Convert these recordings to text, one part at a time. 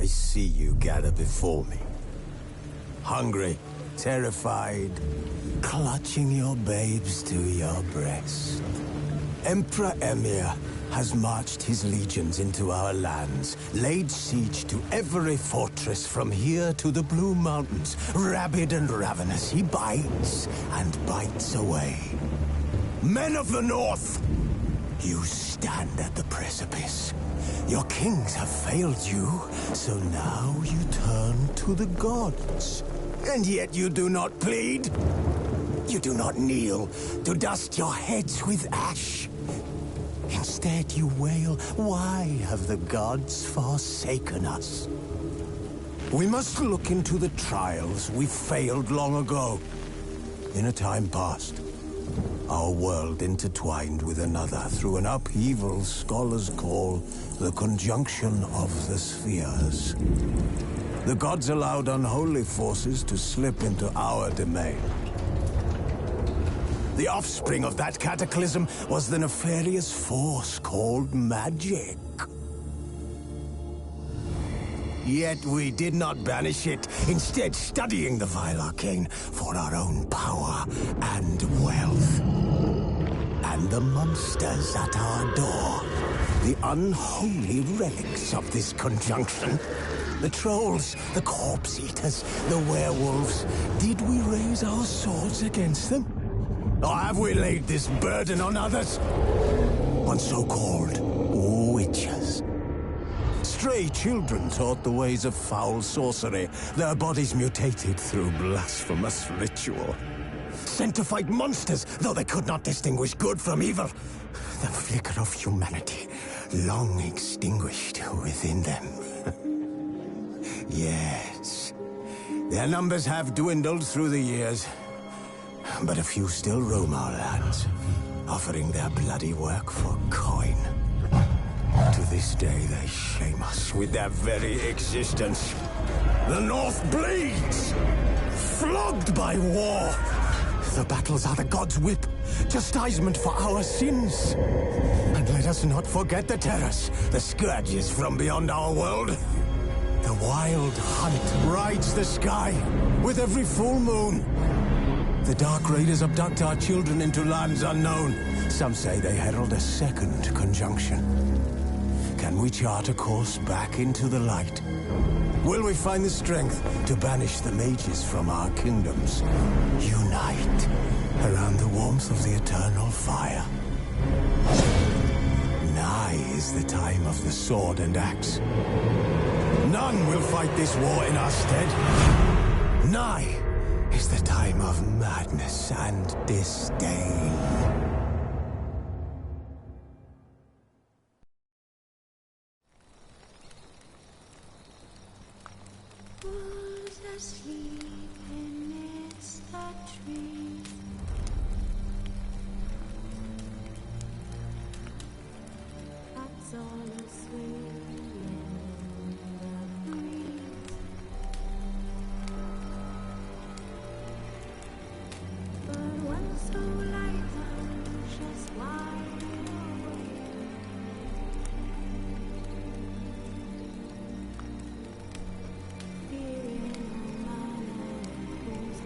I see you gather before me. Hungry, terrified, clutching your babes to your breast. Emperor Emir has marched his legions into our lands, laid siege to every fortress from here to the Blue Mountains. Rabid and ravenous, he bites and bites away. Men of the North, you stand at the precipice. Your kings have failed you, so now you turn to the gods. And yet you do not plead. You do not kneel to dust your heads with ash. Instead you wail, why have the gods forsaken us? We must look into the trials we failed long ago. In a time past, our world intertwined with another through an upheaval scholars call the conjunction of the spheres. The gods allowed unholy forces to slip into our domain. The offspring of that cataclysm was the nefarious force called magic. Yet we did not banish it, instead studying the vile arcane for our own power and wealth. And the monsters at our door, the unholy relics of this conjunction. The trolls, the corpse-eaters, the werewolves. Did we raise our swords against them? Or have we laid this burden on others? On so-called witches. Stray children taught the ways of foul sorcery, their bodies mutated through blasphemous ritual. Sent to fight monsters, though they could not distinguish good from evil. The flicker of humanity, long extinguished within them. Yes, their numbers have dwindled through the years. But a few still roam our lands, offering their bloody work for coin. To this day, they shame us with their very existence. The North bleeds, flogged by war. The battles are the gods' whip, chastisement for our sins. And let us not forget the terrors, the scourges from beyond our world. The wild hunt rides the sky with every full moon. The Dark Raiders abduct our children into lands unknown. Some say they herald a second conjunction. Can we chart a course back into the light? Will we find the strength to banish the mages from our kingdoms? Unite around the warmth of the eternal fire. Nigh is the time of the sword and axe. None will fight this war in our stead. Nigh is the time of madness and disdain. Who's asleep amidst the trees? That's all asleep in the breeze. But when so light just wide awake, fearing my who's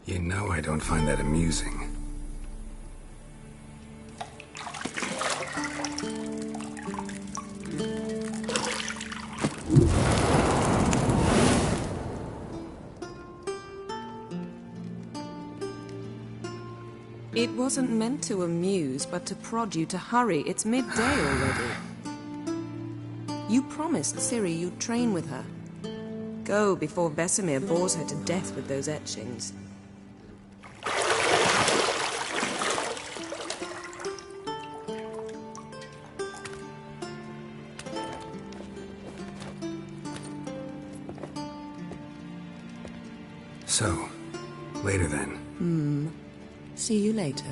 You know I don't find that amusing. It wasn't meant to amuse, but to prod you to hurry. It's midday already. You promised Ciri you'd train with her. Go before Vesemir bores her to death with those etchings. So, later then. See you later.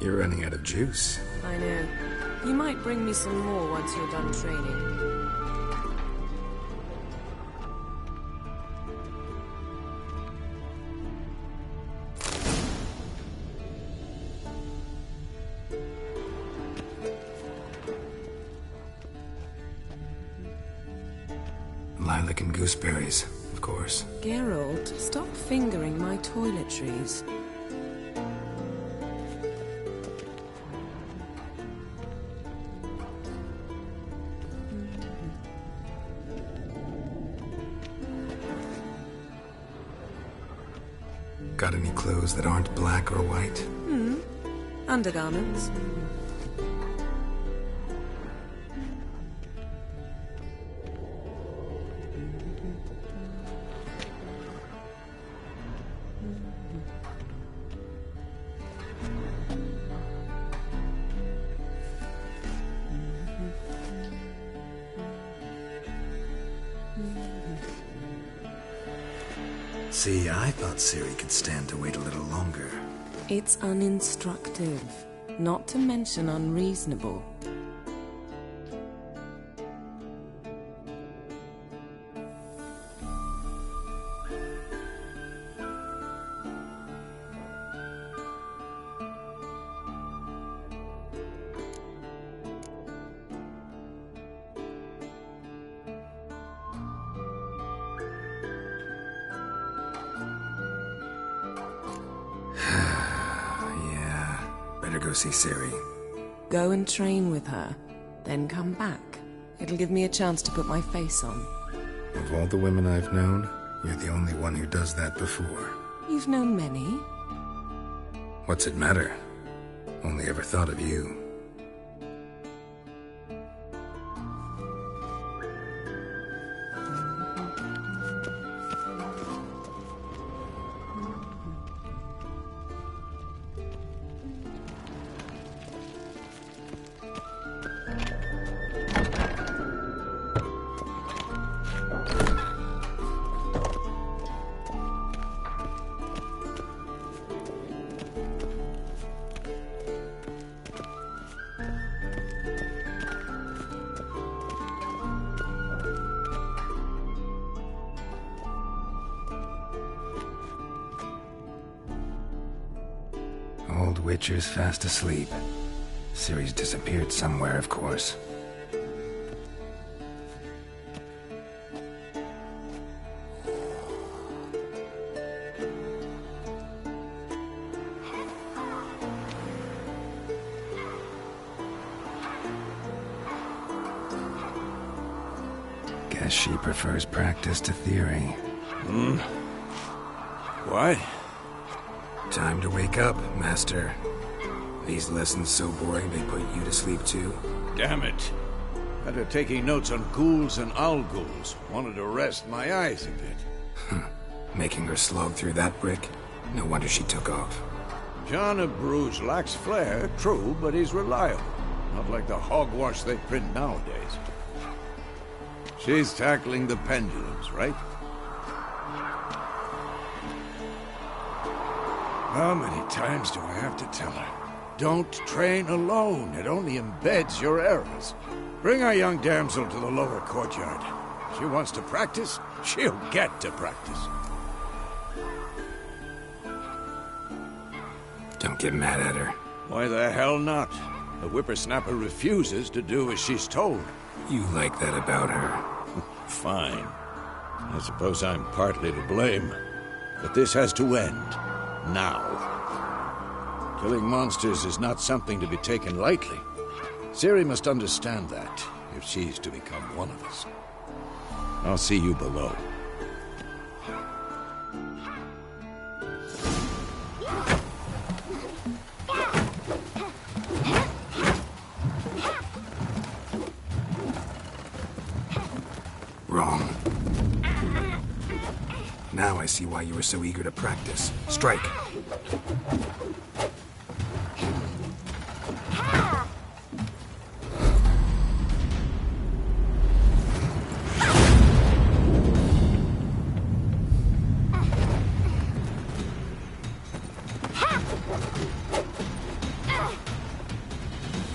You're running out of juice. I know. You might bring me some more once you're done training. Lilac and gooseberries, of course. Geralt, stop fingering my toiletries. Got any clothes that aren't black or white? Undergarments. See, I thought Ciri could stand to wait a little longer. It's uninstructive, not to mention unreasonable. Better go see Ciri. Go and train with her, then come back. It'll give me a chance to put my face on. Of all the women I've known, you're the only one who does that before. You've known many. What's it matter? Only ever thought of you. Old Witcher's fast asleep. Ciri's disappeared somewhere, of course. Guess she prefers practice to theory. What? Time to wake up, Master. These lessons so boring they put you to sleep too. Damn it. After taking notes on ghouls and owl ghouls, wanted to rest my eyes a bit. Making her slog through that brick? No wonder she took off. John of Bruges lacks flair, true, but he's reliable. Not like the hogwash they print nowadays. She's tackling the pendulums, right? How many times do I have to tell her? Don't train alone. It only embeds your errors. Bring our young damsel to the lower courtyard. She wants to practice, she'll get to practice. Don't get mad at her. Why the hell not? The whippersnapper refuses to do as she's told. You like that about her. Fine. I suppose I'm partly to blame. But this has to end. Now. Killing monsters is not something to be taken lightly. Ciri must understand that, if she's to become one of us. I'll see you below. Wrong. Now I see why you were so eager to practice. Strike.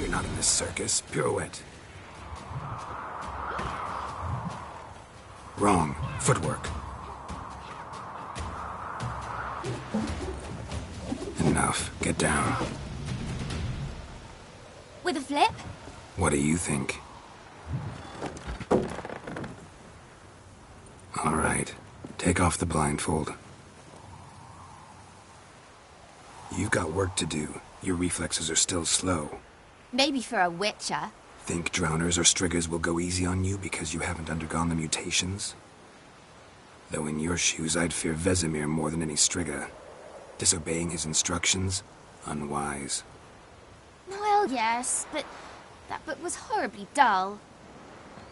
You're not in this circus. Pirouette. Wrong. Footwork. Enough. Get down. With a flip? What do you think? All right. Take off the blindfold. You've got work to do. Your reflexes are still slow. Maybe for a witcher. Think drowners or striggers will go easy on you because you haven't undergone the mutations? Though in your shoes, I'd fear Vesemir more than any strigger. Disobeying his instructions? Unwise. Well, yes, but that book was horribly dull.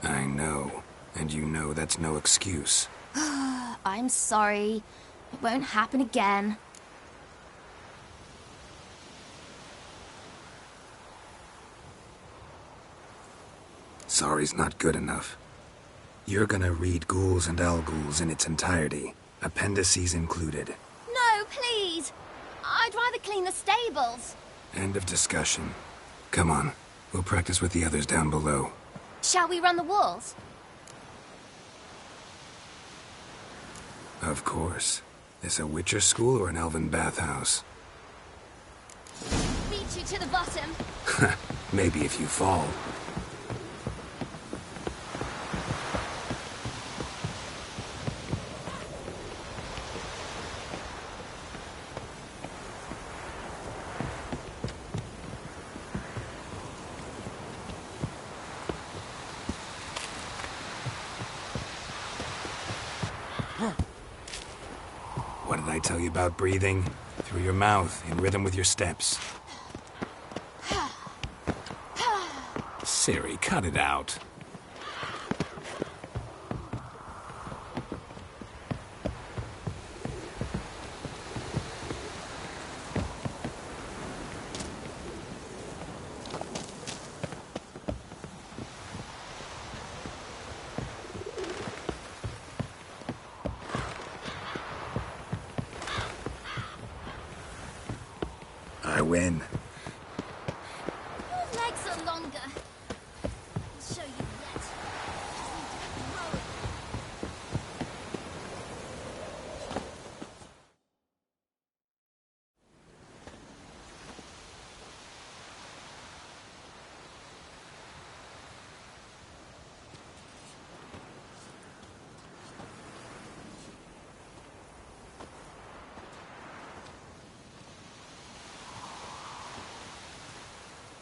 I know. And you know that's no excuse. I'm sorry. It won't happen again. Sorry's not good enough. You're gonna read Ghouls and Al-Ghouls in its entirety, appendices included. No, please! I'd rather clean the stables. End of discussion. Come on, we'll practice with the others down below. Shall we run the walls? Of course. This a Witcher school or an elven bathhouse? Beat you to the bottom. Maybe if you fall. What did I tell you about breathing? Through your mouth, in rhythm with your steps. Siri, cut it out. I win. Your legs are longer. I'll show you yet. Just need to grow it.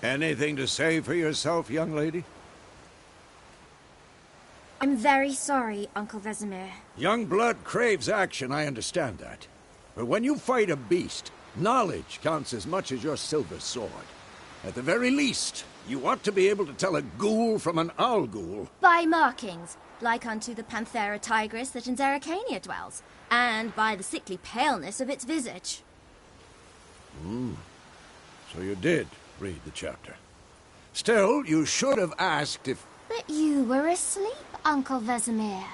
Anything to say for yourself, young lady? I'm very sorry, Uncle Vesemir. Young blood craves action, I understand that. But when you fight a beast, knowledge counts as much as your silver sword. At the very least, you ought to be able to tell a ghoul from an owl ghoul. By markings, like unto the Panthera tigris that in Zeracania dwells, and by the sickly paleness of its visage. So you did read the chapter. Still, you should have asked if... But you were asleep, Uncle Vesemir.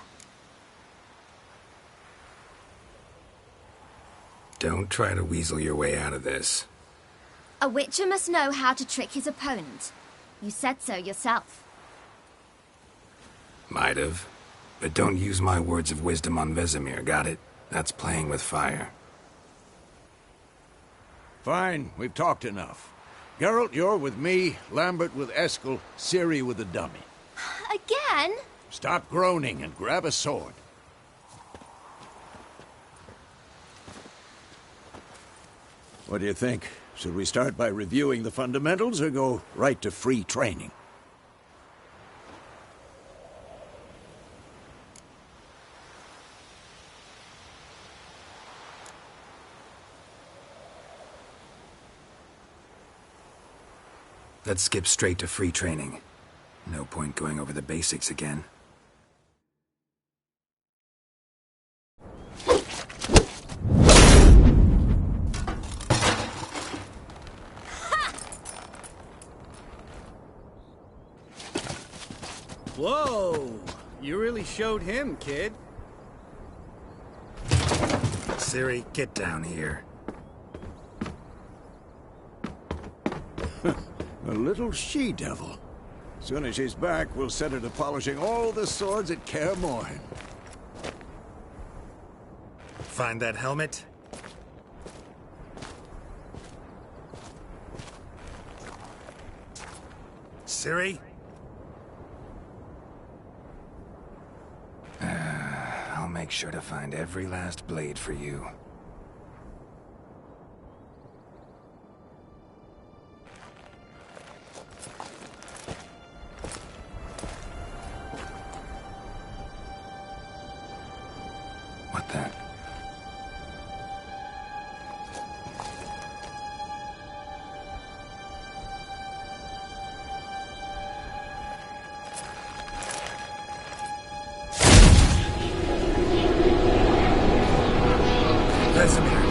Don't try to weasel your way out of this. A witcher must know how to trick his opponent. You said so yourself. Might have. But don't use my words of wisdom on Vesemir, got it? That's playing with fire. Fine, we've talked enough. Geralt, you're with me, Lambert with Eskel, Ciri with the dummy. Again? Stop groaning and grab a sword. What do you think? Should we start by reviewing the fundamentals or go right to free training? Let's skip straight to free training. No point going over the basics again. Whoa! You really showed him, kid. Ciri, get down here. A little she-devil. Soon as she's back, we'll set her to polishing all the swords at Kaer Morhen. Find that helmet? Ciri? I'll make sure to find every last blade for you. What then? Vesemir.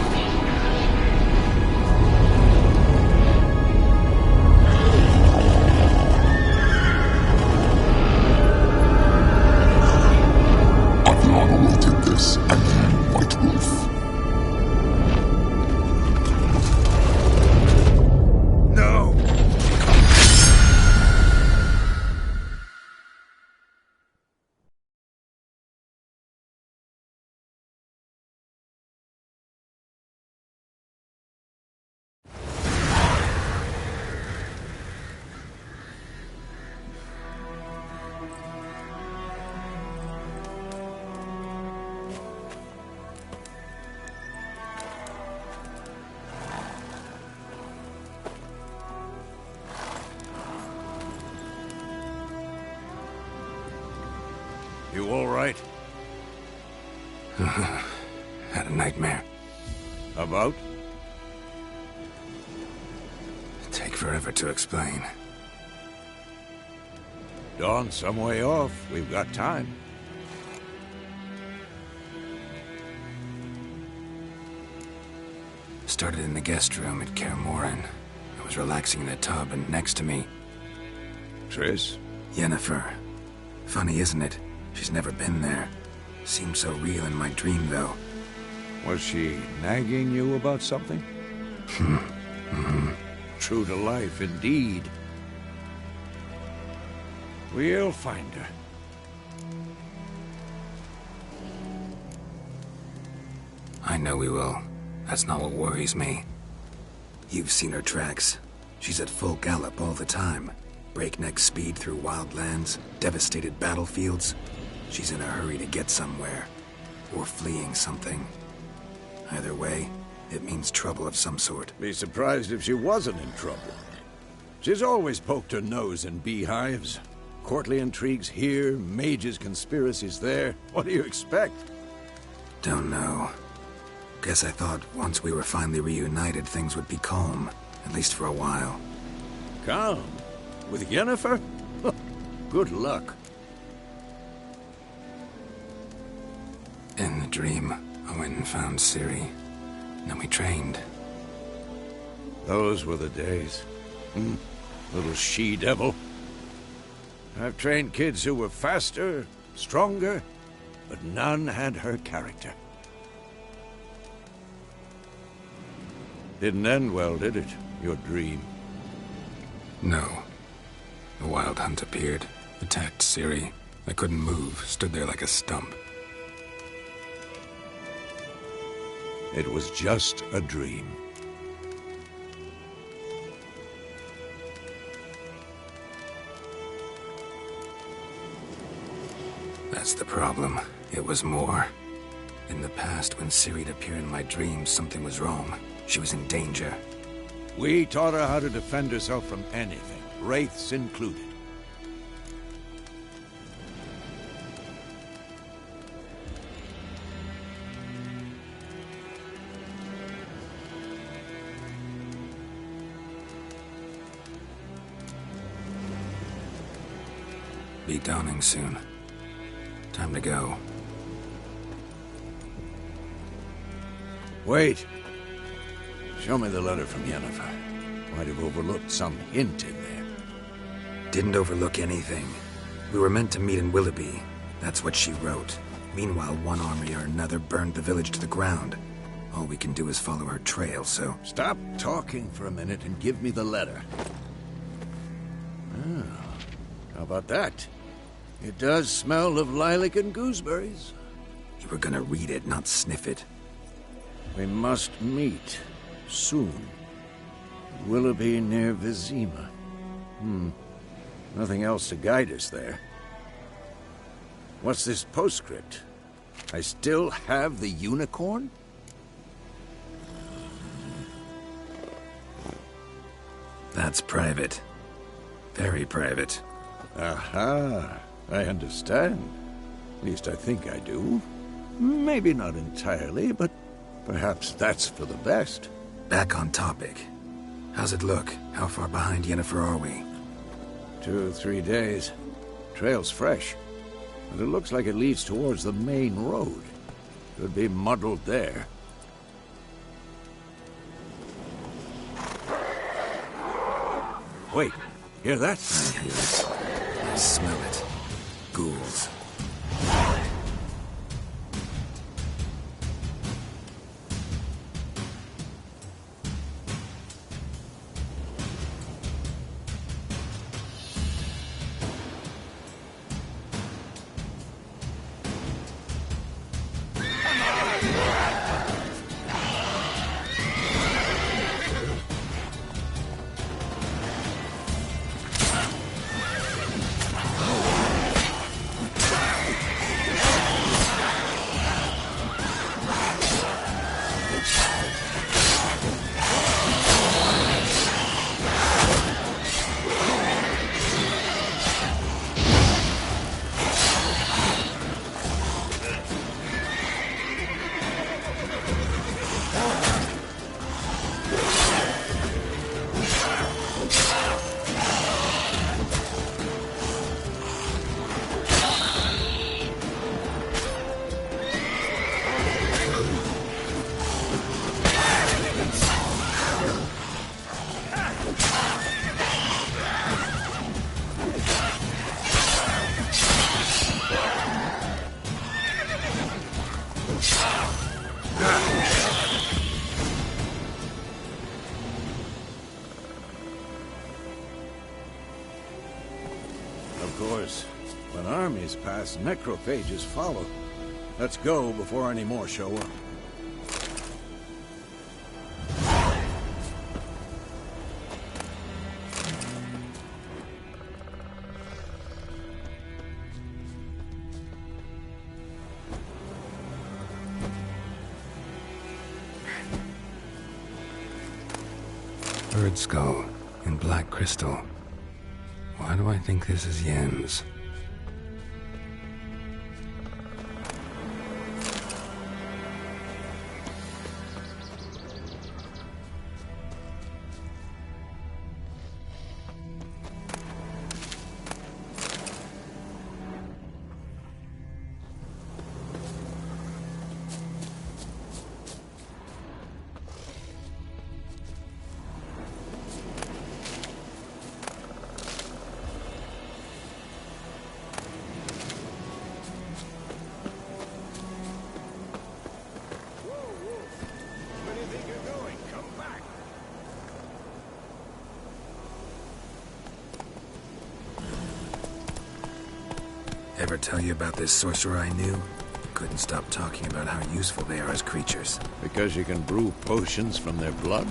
Adriana will take this, and you, White Wolf. No! You all right? Had a nightmare. About? Take forever to explain. Dawn's some way off. We've got time. Started in the guest room at Kaer Morhen. I was relaxing in a tub, and next to me, Triss? Yennefer. Funny, isn't it? She's never been there. Seemed so real in my dream, though. Was she nagging you about something? True to life, indeed. We'll find her. I know we will. That's not what worries me. You've seen her tracks. She's at full gallop all the time. Breakneck speed through wild lands, devastated battlefields. She's in a hurry to get somewhere. Or fleeing something. Either way, it means trouble of some sort. Be surprised if she wasn't in trouble. She's always poked her nose in beehives. Courtly intrigues here, mages' conspiracies there. What do you expect? Don't know. Guess I thought once we were finally reunited, things would be calm. At least for a while. Calm? With Yennefer? Good luck. In the dream, I went and found Ciri. Then we trained. Those were the days. Little she-devil. I've trained kids who were faster, stronger, but none had her character. Didn't end well, did it? Your dream? No. The Wild Hunt appeared, attacked Ciri. I couldn't move, stood there like a stump. It was just a dream. That's the problem. It was more. In the past, when Ciri'd appear in my dreams, something was wrong. She was in danger. We taught her how to defend herself from anything, wraiths included. Be dawning soon. Time to go. Wait. Show me the letter from Yennefer. Might have overlooked some hint in there. Didn't overlook anything. We were meant to meet in Willoughby. That's what she wrote. Meanwhile, one army or another burned the village to the ground. All we can do is follow her trail, so... Stop talking for a minute and give me the letter. How about that? It does smell of lilac and gooseberries. You were gonna read it, not sniff it. We must meet. Soon. Willoughby near Vizima. Nothing else to guide us there. What's this postscript? I still have the unicorn? That's private. Very private. Aha. I understand. At least I think I do. Maybe not entirely, but perhaps that's for the best. Back on topic. How's it look? How far behind Yennefer are we? 2 or 3 days. Trail's fresh. But it looks like it leads towards the main road. Could be muddled there. Wait, hear that? I hear it. I smell it. Ghouls. Of course, when armies pass, necrophages follow. Let's go before any more show up. Bird skull in black crystal. Why do I think this is Yen's? Ever tell you about this sorcerer I knew? Couldn't stop talking about how useful they are as creatures. Because you can brew potions from their blood?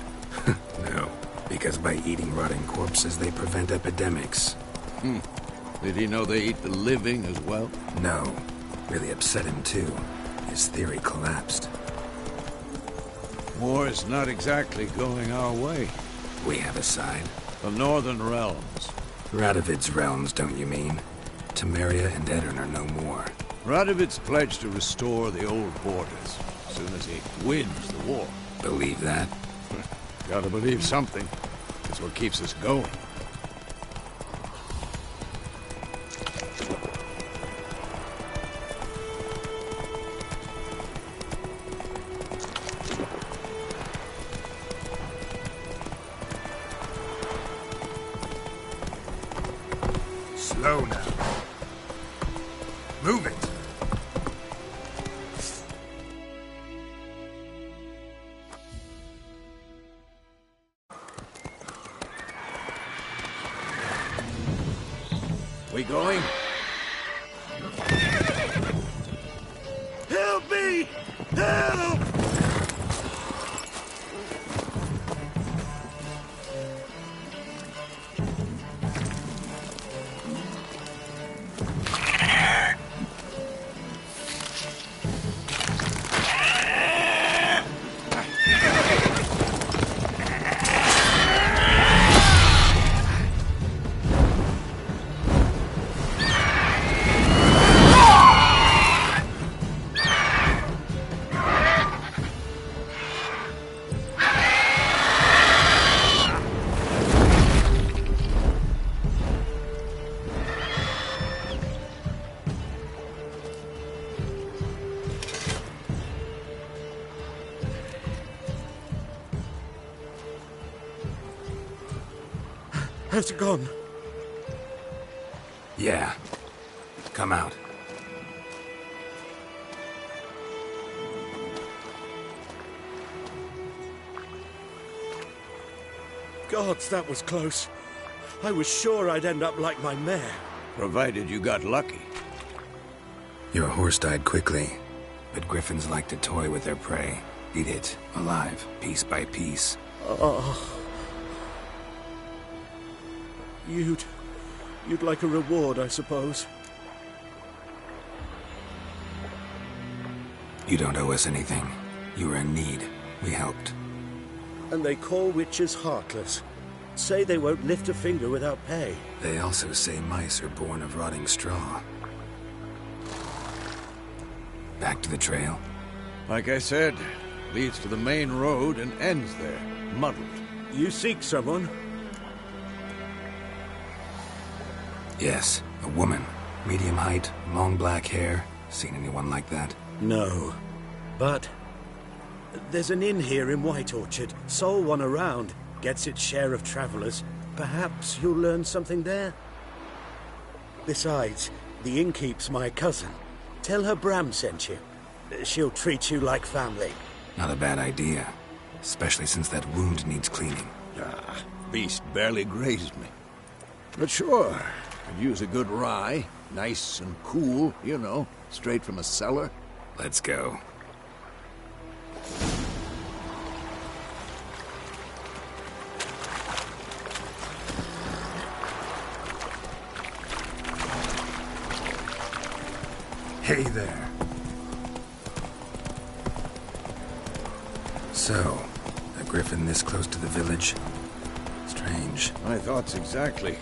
No, because by eating rotting corpses, they prevent epidemics. Did he know they eat the living as well? No. Really upset him, too. His theory collapsed. War's not exactly going our way. We have a side. The Northern Realms. Radovid's realms, don't you mean? Temeria and Edirn are no more. Radovid's pledged to restore the old borders as soon as he wins the war. Believe that? Gotta believe something. It's what keeps us going. Slow now. Move it! We going? Help me! Help! Has it gone? Yeah. Come out. Gods, that was close. I was sure I'd end up like my mare. Provided you got lucky. Your horse died quickly, but griffins like to toy with their prey. Eat it, alive, piece by piece. Oh. You'd like a reward, I suppose. You don't owe us anything. You were in need. We helped. And they call witches heartless. Say they won't lift a finger without pay. They also say mice are born of rotting straw. Back to the trail? Like I said, leads to the main road and ends there, muddled. You seek someone? Yes, a woman. Medium height, long black hair. Seen anyone like that? No. But there's an inn here in White Orchard. Sole one around. Gets its share of travelers. Perhaps you'll learn something there? Besides, the innkeep's my cousin. Tell her Bram sent you. She'll treat you like family. Not a bad idea. Especially since that wound needs cleaning. Ah, beast barely grazed me. But sure, could use a good rye. Nice and cool, you know, straight from a cellar. Let's go. Hey there. So, a griffin this close to the village? Strange. My thoughts exactly.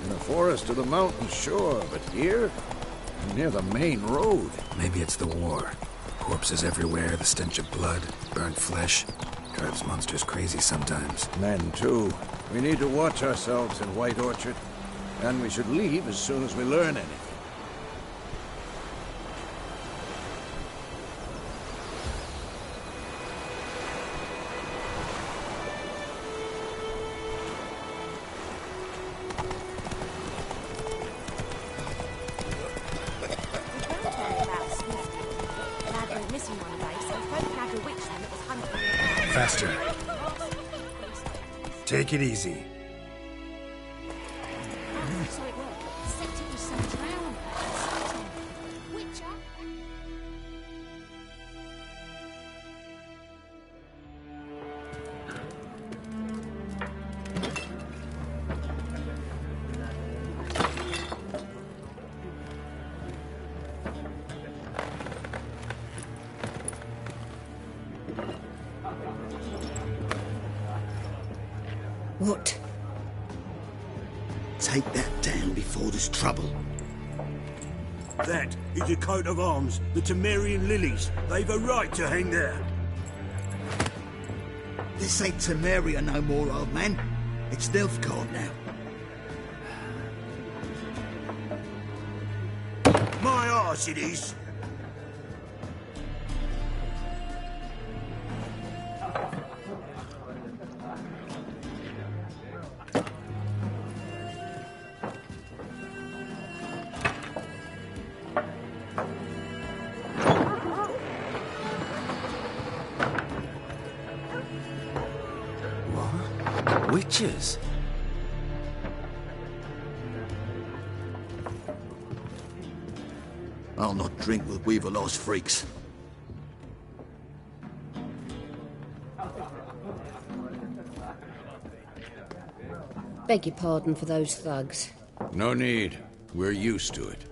In the forest or the mountains, sure, but here? Near the main road. Maybe it's the war. Corpses everywhere, the stench of blood, burnt flesh. Drives monsters crazy sometimes. Men, too. We need to watch ourselves in White Orchard. And we should leave as soon as we learn anything. Faster. Take it easy. So it worked. Except it was some drowned person. Witcher? What? Take that down before there's trouble. That is a coat of arms, the Temerian lilies. They've a right to hang there. This ain't Temeria no more, old man. It's Nilfgaard now. My arse it is. Witches? I'll not drink with Weaver-lost freaks. Beg your pardon for those thugs. No need. We're used to it.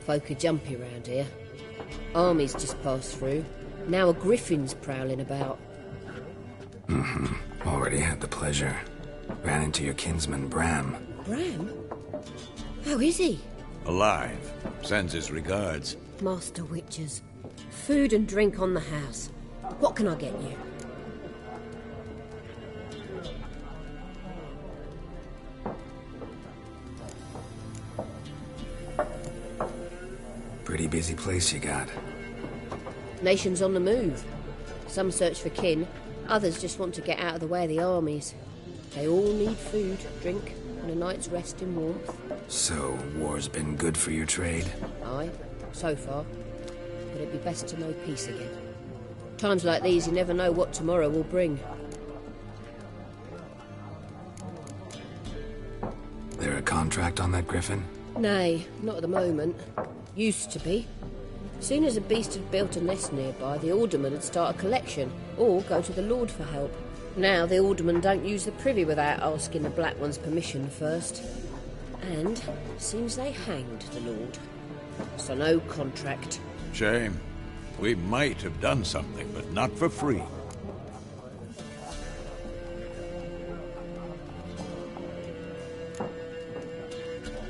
Folk are jumpy around here. Armies just passed through. Now a griffin's prowling about. Already had the pleasure. Ran into your kinsman, Bram. Bram? How is he? Alive. Sends his regards. Master Witchers. Food and drink on the house. What can I get you? Pretty busy place you got. Nations on the move. Some search for kin, others just want to get out of the way of the armies. They all need food, drink, and a night's rest in warmth. So, war's been good for your trade? Aye, so far. But it'd be best to know peace again. Times like these, you never know what tomorrow will bring. There a contract on that griffin? Nay, not at the moment. Used to be. Soon as a beast had built a nest nearby, the alderman would start a collection, or go to the Lord for help. Now the aldermen don't use the privy without asking the Black One's permission first. And seems they hanged the Lord. So no contract. Shame. We might have done something, but not for free.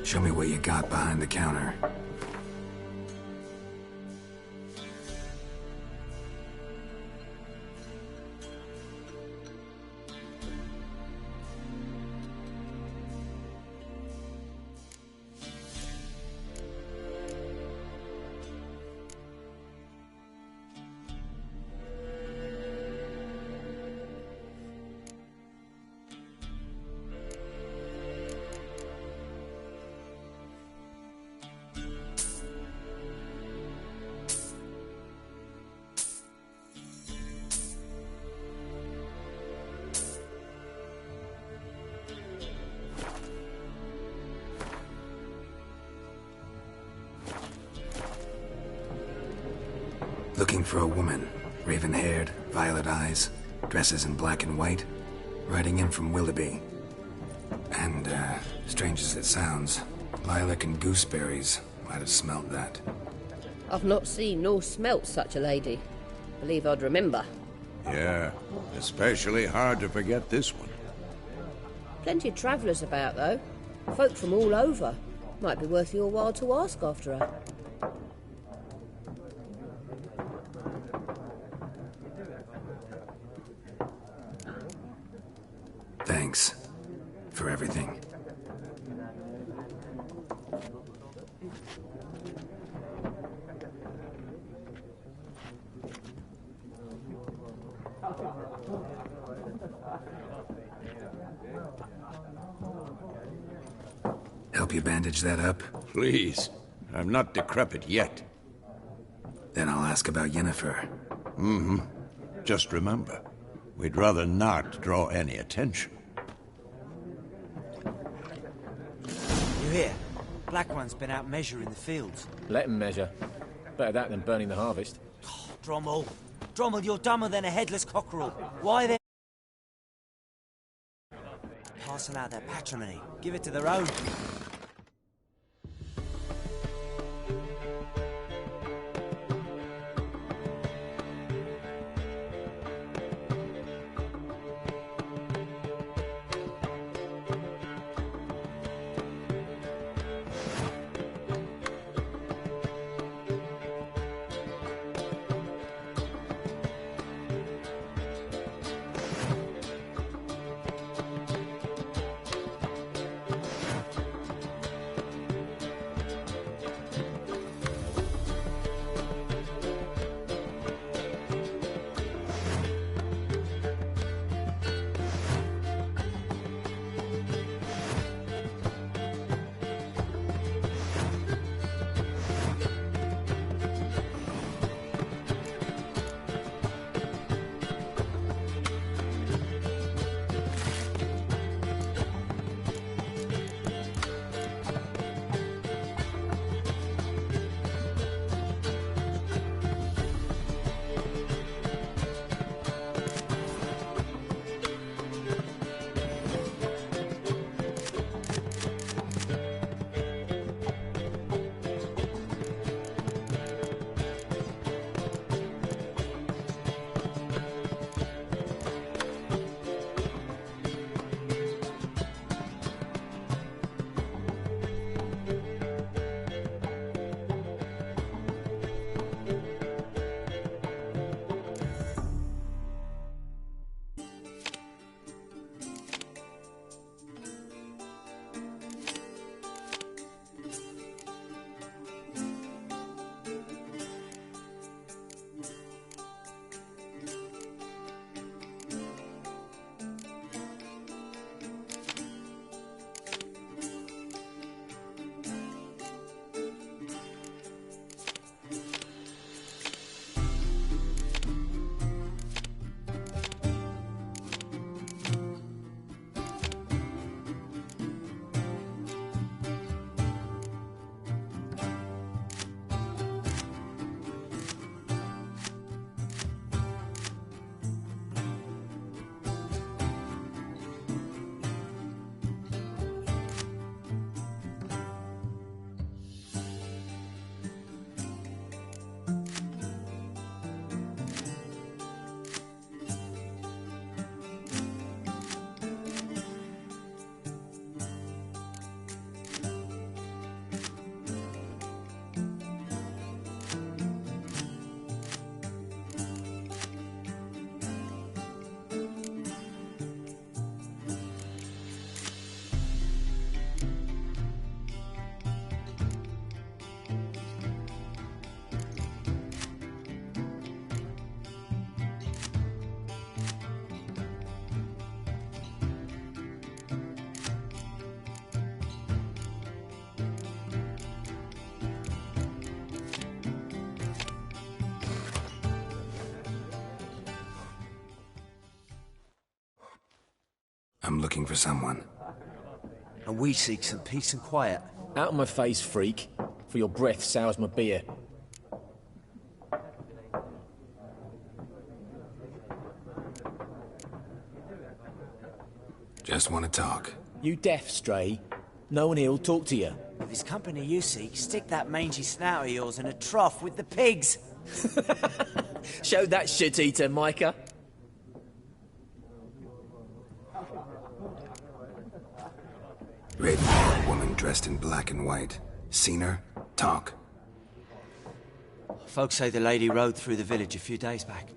Show me what you got behind the counter. Looking for a woman. Raven-haired, violet eyes, dresses in black and white. Riding in from Willoughby. And, strange as it sounds, lilac and gooseberries might have smelt that. I've not seen nor smelt such a lady. Believe I'd remember. Yeah, especially hard to forget this one. Plenty of travellers about, though. Folk from all over. Might be worth your while to ask after her. Thanks for everything. Help you bandage that up? Please. I'm not decrepit yet. Then I'll ask about Yennefer. Mm-hmm. Just remember, we'd rather not draw any attention. You hear? Black One's been out measuring the fields. Let him measure. Better that than burning the harvest. Oh, Drommel. Drommel, you're dumber than a headless cockerel. Why then? Parcel out their patrimony. Give it to their own. I'm looking for someone. And we seek some peace and quiet. Out of my face, freak, for your breath sours my beer. Just want to talk. You deaf, Stray? No one here will talk to you. If it's company you seek, stick that mangy snout of yours in a trough with the pigs. Show that shit-eater, Micah. Red-haired woman dressed in black and white. Seen her? Talk. Folks say the lady rode through the village a few days back.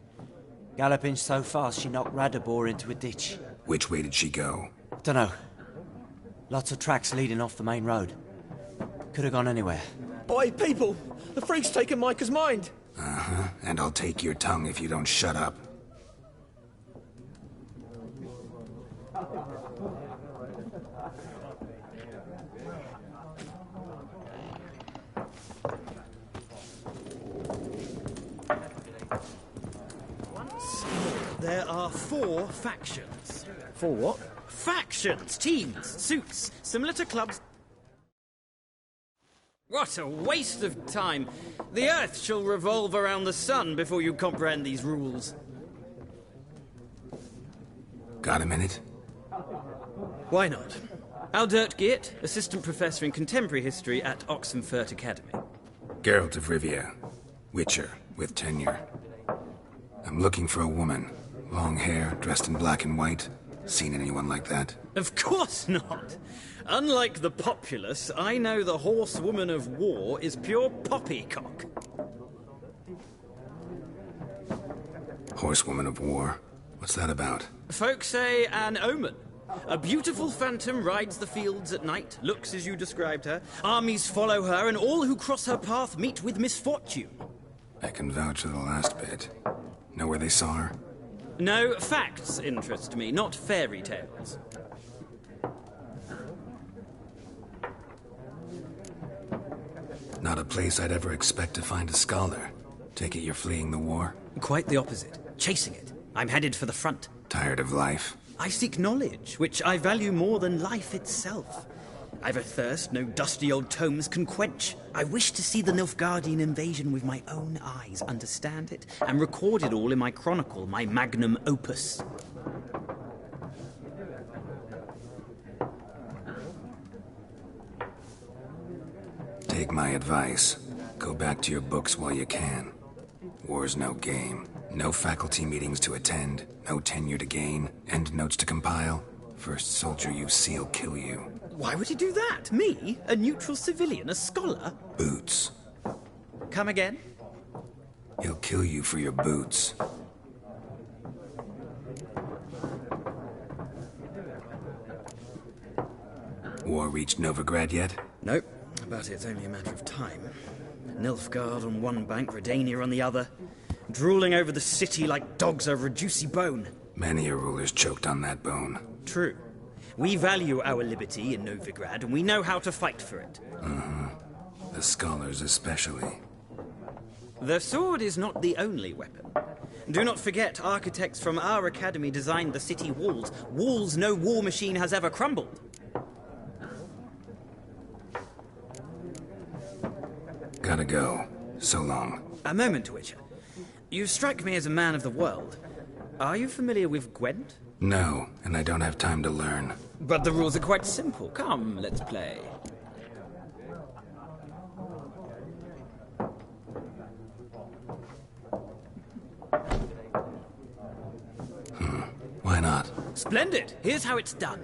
Galloping so fast she knocked Radabor into a ditch. Which way did she go? Dunno. Lots of tracks leading off the main road. Could have gone anywhere. Oi, people! The freak's taken Micah's mind! Uh-huh. And I'll take your tongue if you don't shut up. There are 4 factions. 4 what? Factions, teams, suits, similar to clubs. What a waste of time. The Earth shall revolve around the sun before you comprehend these rules. Got a minute? Why not? Aldert Geert, Assistant Professor in Contemporary History at Oxenfurt Academy. Geralt of Rivia. Witcher, with tenure. I'm looking for a woman. Long hair, dressed in black and white. Seen anyone like that? Of course not. Unlike the populace, I know the horsewoman of war is pure poppycock. Horsewoman of war? What's that about? Folk say an omen. A beautiful phantom rides the fields at night, looks as you described her. Armies follow her, and all who cross her path meet with misfortune. I can vouch for the last bit. Know where they saw her? No, facts interest me, not fairy tales. Not a place I'd ever expect to find a scholar. Take it you're fleeing the war? Quite the opposite. Chasing it. I'm headed for the front. Tired of life? I seek knowledge, which I value more than life itself. I've a thirst no dusty old tomes can quench. I wish to see the Nilfgaardian invasion with my own eyes, understand it, and record it all in my chronicle, my magnum opus. Take my advice. Go back to your books while you can. War's no game. No faculty meetings to attend. No tenure to gain. End notes to compile. First soldier you see'll kill you. Why would he do that? Me? A neutral civilian? A scholar? Boots. Come again? He'll kill you for your boots. War reached Novigrad yet? Nope, but it's only a matter of time. Nilfgaard on one bank, Redania on the other. Drooling over the city like dogs over a juicy bone. Many a ruler's choked on that bone. True. We value our liberty in Novigrad, and we know how to fight for it. The scholars especially. The sword is not the only weapon. Do not forget, architects from our academy designed the city walls. Walls no war machine has ever crumbled. Gotta go. So long. A moment, Witcher. You strike me as a man of the world. Are you familiar with Gwent? No, and I don't have time to learn. But the rules are quite simple. Come, let's play. Why not? Splendid! Here's how it's done.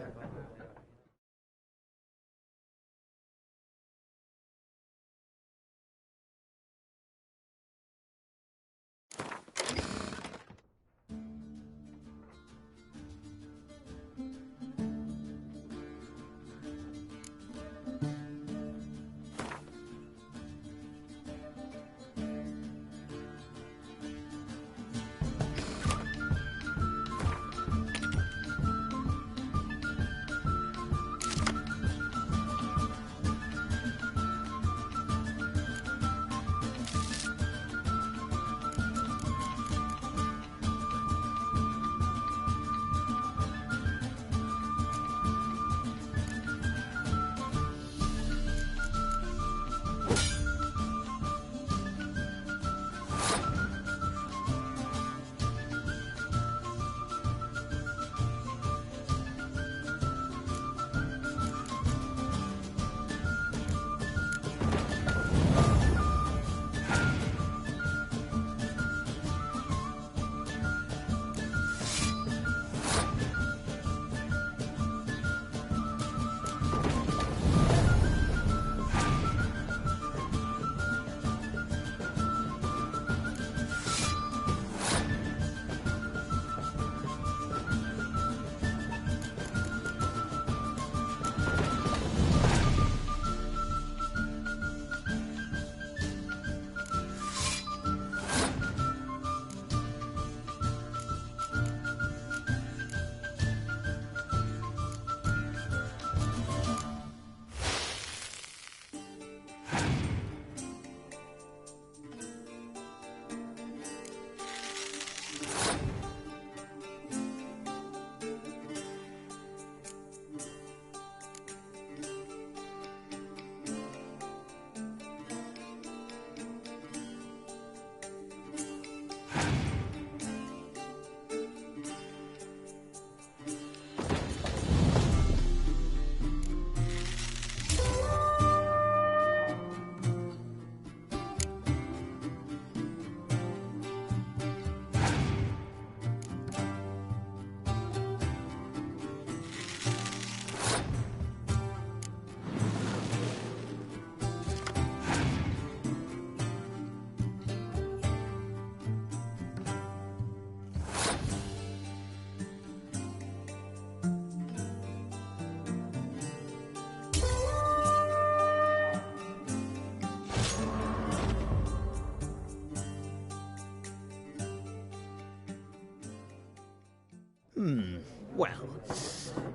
Well,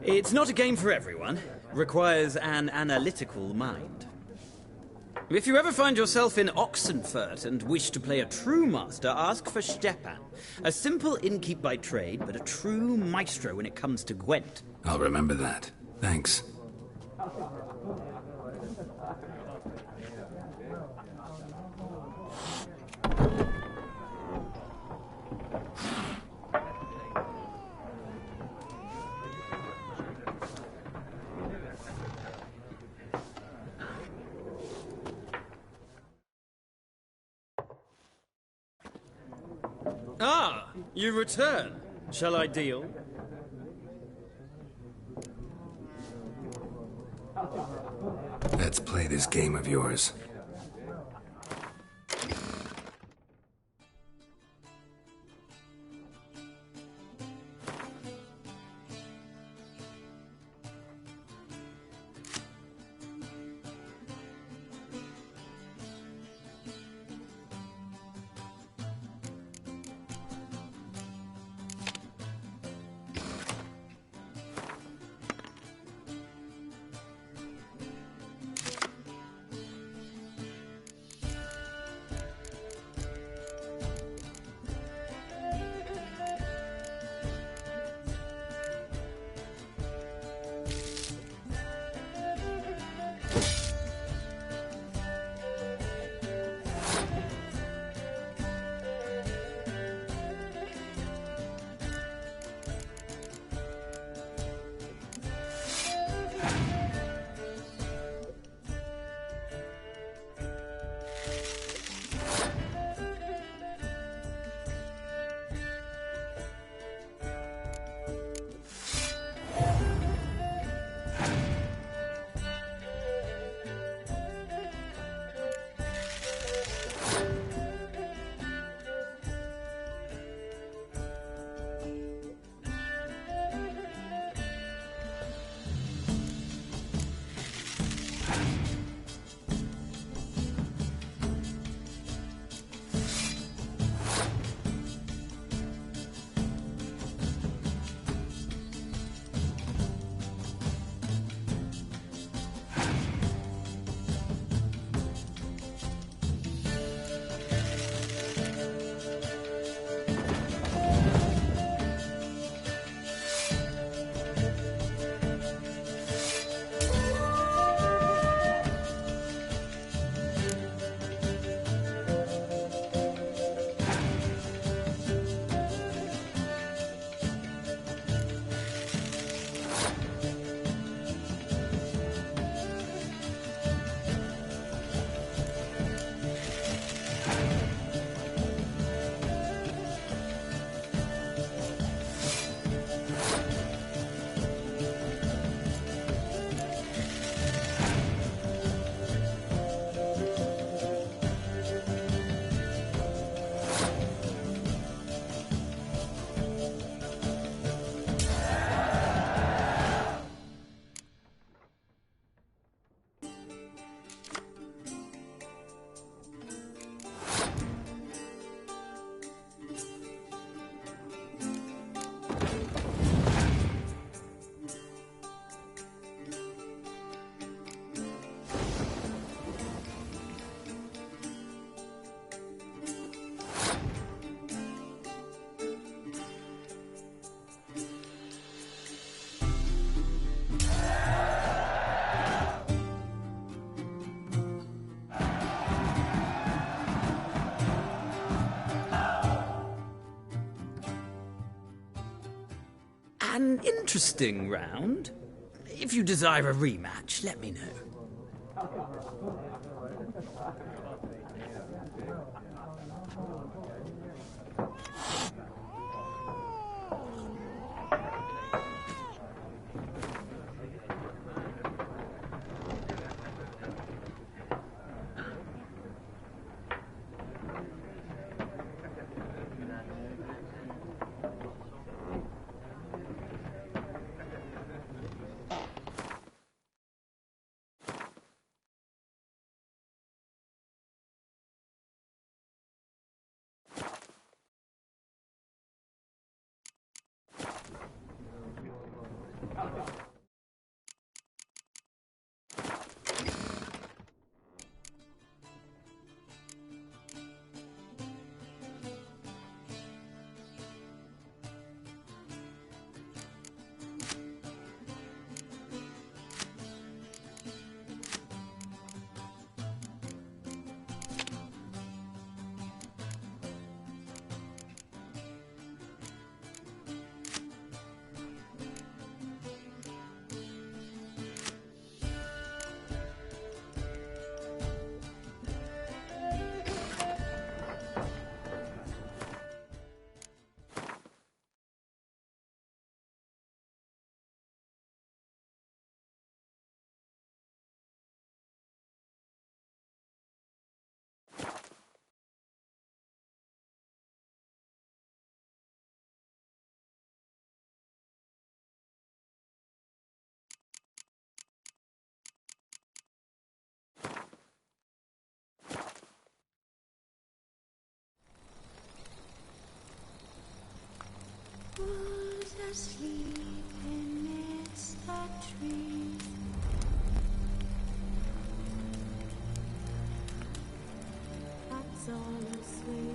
it's not a game for everyone. Requires an analytical mind. If you ever find yourself in Oxenfurt and wish to play a true master, ask for Stepan. A simple innkeep by trade, but a true maestro when it comes to Gwent. I'll remember that. Thanks. Ah, you return. Shall I deal? Let's play this game of yours. An interesting round. If you desire a rematch, let me know. trees. That's all asleep.